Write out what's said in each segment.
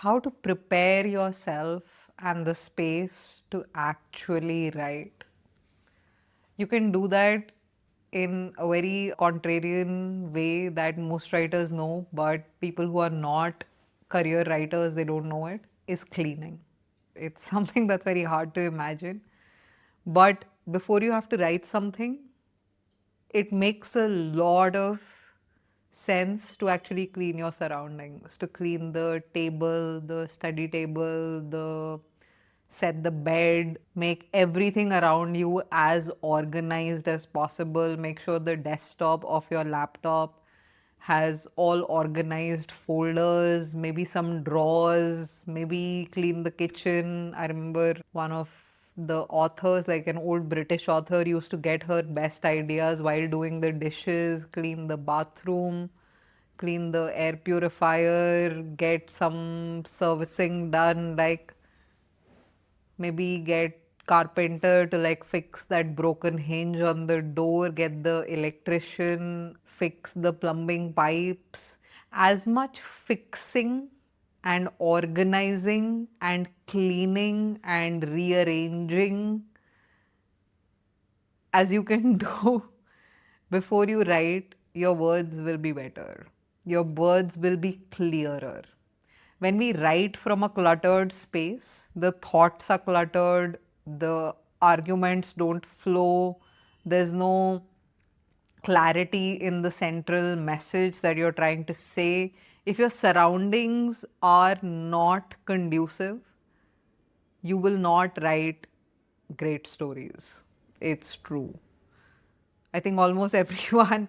how to prepare yourself and the space to actually write. You can do that in a very contrarian way that most writers know, but people who are not career writers, they don't know it, is cleaning. It's something that's very hard to imagine. But before you have to write something, it makes a lot of sense to actually clean your surroundings, to clean the table, the study table, the set the bed, make everything around you as organized as possible. Make sure the desktop of your laptop has all organized folders, maybe some drawers, maybe clean the kitchen. I remember one of the authors, like an old British author, used to get her best ideas while doing the dishes, clean the bathroom, clean the air purifier, get some servicing done, like maybe get carpenter to like fix that broken hinge on the door, get the electrician fix the plumbing pipes. As much fixing and organizing and cleaning and rearranging as you can do before you write, your words will be better. Your words will be clearer. When we write from a cluttered space, the thoughts are cluttered, the arguments don't flow, there's no clarity in the central message that you're trying to say. If your surroundings are not conducive, you will not write great stories. It's true. I think almost everyone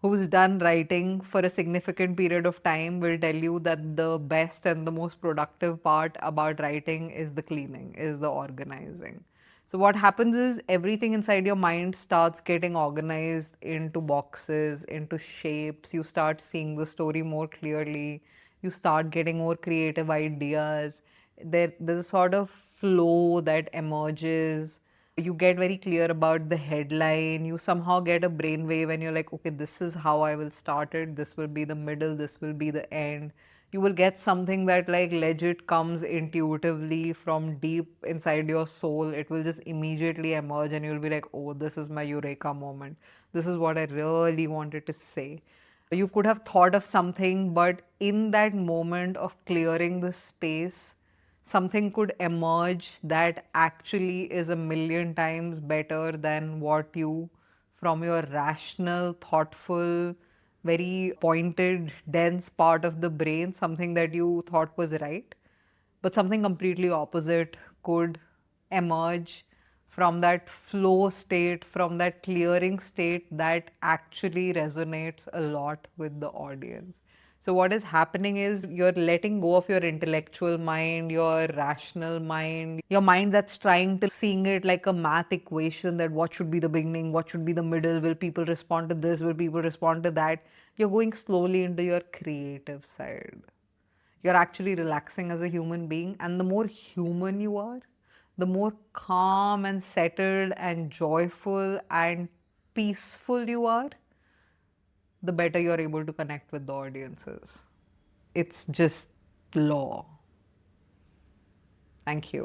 who's done writing for a significant period of time will tell you that the best and the most productive part about writing is the cleaning, is the organizing. So what happens is everything inside your mind starts getting organized into boxes, into shapes. You start seeing the story more clearly. You start getting more creative ideas. There's a sort of flow that emerges. You get very clear about the headline. You somehow get a brainwave and you're like, okay, this is how I will start it. This will be the middle. This will be the end. You will get something that like legit comes intuitively from deep inside your soul. It will just immediately emerge and you'll be like, oh, this is my eureka moment. This is what I really wanted to say. You could have thought of something, but in that moment of clearing the space, something could emerge that actually is a million times better than what you, from your rational, thoughtful, very pointed, dense part of the brain, something that you thought was right, but something completely opposite could emerge from that flow state, from that clearing state that actually resonates a lot with the audience. So what is happening is you're letting go of your intellectual mind, your rational mind, your mind that's trying to seeing it like a math equation that what should be the beginning, what should be the middle, will people respond to this, will people respond to that. You're going slowly into your creative side. You're actually relaxing as a human being, and the more human you are, the more calm and settled and joyful and peaceful you are, the better you're able to connect with the audiences. It's just law. Thank you.